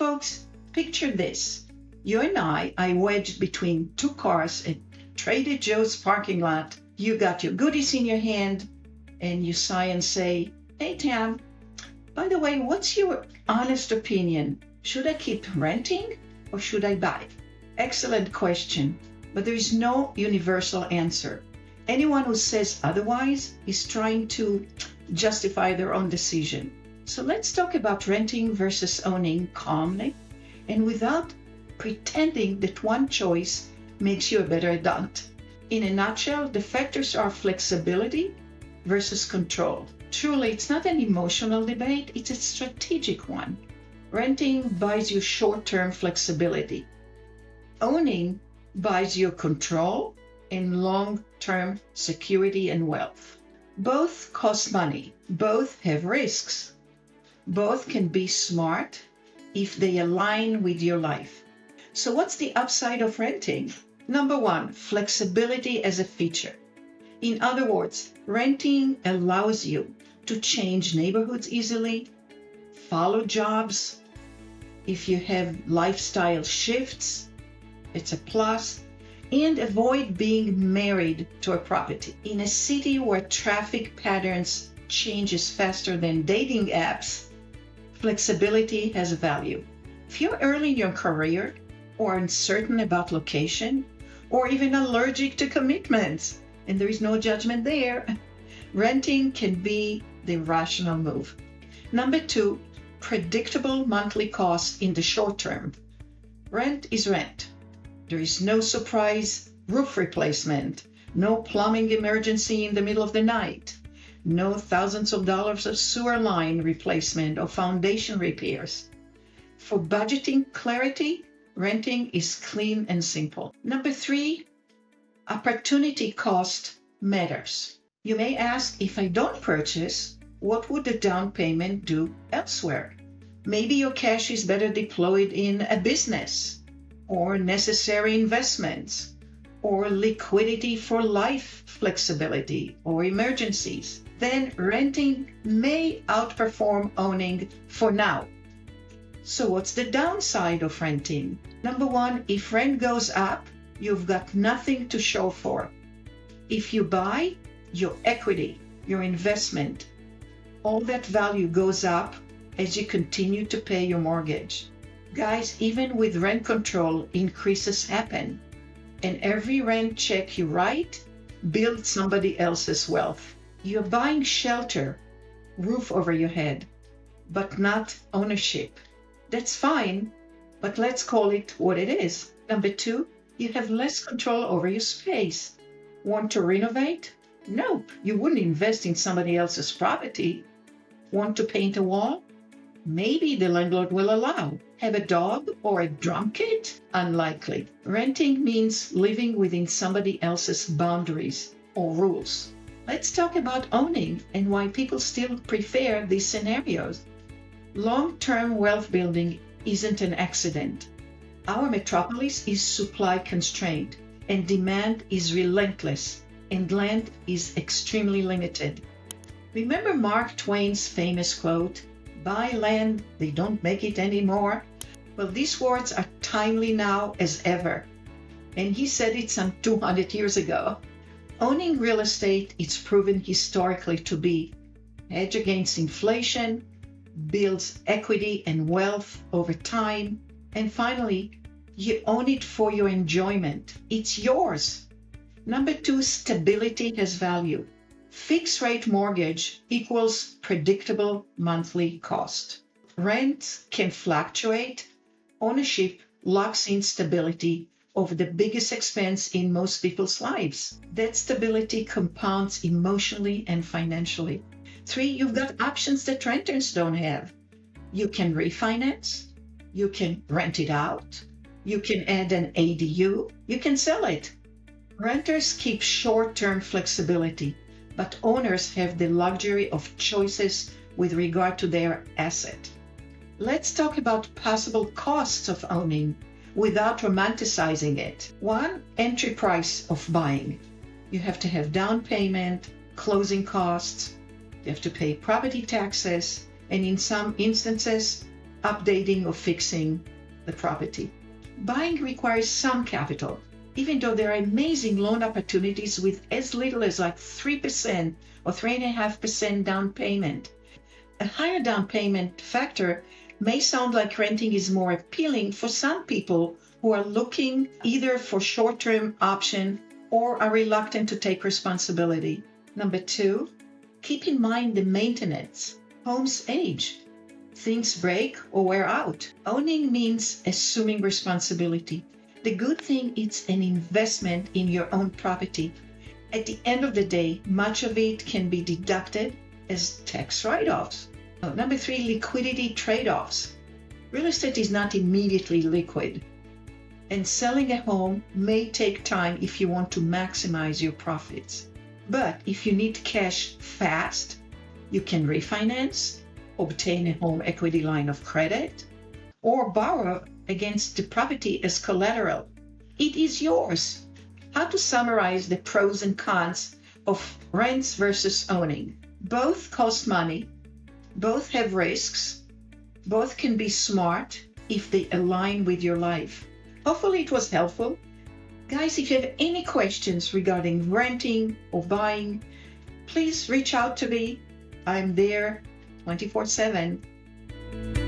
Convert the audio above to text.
Folks, picture this. You and I wedged between two cars at Trader Joe's parking lot. You got your goodies in your hand and you sigh and say, "Hey, Tam, by the way, what's your honest opinion? Should I keep renting or should I buy?" Excellent question, but there is no universal answer. Anyone who says otherwise is trying to justify their own decision. So let's talk about renting versus owning calmly and without pretending that one choice makes you a better adult. In a nutshell, the factors are flexibility versus control. Truly, it's not an emotional debate, it's a strategic one. Renting buys you short-term flexibility. Owning buys you control and long-term security and wealth. Both cost money. Both have risks. Both can be smart if they align with your life. So what's the upside of renting? Number one, flexibility as a feature. In other words, renting allows you to change neighborhoods easily, follow jobs. If you have lifestyle shifts, it's a plus, and avoid being married to a property. In a city where traffic patterns changes faster than dating apps, flexibility has value. If you're early in your career or uncertain about location or even allergic to commitments, and there is no judgment there, renting can be the rational move. Number two, predictable monthly costs in the short term. Rent is rent. There is no surprise roof replacement, no plumbing emergency in the middle of the night, no thousands of dollars of sewer line replacement or foundation repairs. For budgeting clarity, renting is clean and simple. Number three, opportunity cost matters. You may ask, if I don't purchase, what would the down payment do elsewhere? Maybe your cash is better deployed in a business, or necessary investments, or liquidity for life flexibility or emergencies. Then renting may outperform owning for now. So what's the downside of renting? Number one, if rent goes up, you've got nothing to show for. If you buy, your equity, your investment, all that value goes up as you continue to pay your mortgage. Guys, even with rent control, increases happen. And every rent check you write builds somebody else's wealth. You're buying shelter, roof over your head, but not ownership. That's fine, but let's call it what it is. Number two, you have less control over your space. Want to renovate? Nope, you wouldn't invest in somebody else's property. Want to paint a wall? Maybe the landlord will allow. Have a dog or a drum kit? Unlikely. Renting means living within somebody else's boundaries or rules. Let's talk about owning and why people still prefer these scenarios. Long-term wealth building isn't an accident. Our metropolis is supply constrained and demand is relentless and land is extremely limited. Remember Mark Twain's famous quote, "Buy land, they don't make it anymore"? Well, these words are timely now as ever. And he said it some 200 years ago. Owning real estate is proven historically to be hedge against inflation, builds equity and wealth over time, and finally, you own it for your enjoyment. It's yours. Number two, stability has value. Fixed rate mortgage equals predictable monthly cost. Rent can fluctuate. Ownership locks in stability over the biggest expense in most people's lives. That stability compounds emotionally and financially. Three, you've got options that renters don't have. You can refinance. You can rent it out. You can add an ADU. You can sell it. Renters keep short-term flexibility, but owners have the luxury of choices with regard to their asset. Let's talk about possible costs of owning without romanticizing it. One, entry price of buying. You have to have down payment, closing costs, you have to pay property taxes, and in some instances, updating or fixing the property. Buying requires some capital, even though there are amazing loan opportunities with as little as like 3% or 3.5% down payment. A higher down payment factor may sound like renting is more appealing for some people who are looking either for short-term option or are reluctant to take responsibility. Number 2, keep in mind the maintenance. Homes age. Things break or wear out. Owning means assuming responsibility. The good thing is an investment in your own property. At the end of the day, much of it can be deducted as tax write-offs. Number 3, liquidity trade-offs. Real estate is not immediately liquid, and selling a home may take time if you want to maximize your profits. But if you need cash fast, you can refinance, obtain a home equity line of credit, or borrow against the property as collateral. It is yours. How to summarize the pros and cons of rents versus owning? Both cost money, both have risks, both can be smart if they align with your life. Hopefully it was helpful. Guys, if you have any questions regarding renting or buying, please reach out to me. I'm there 24/7.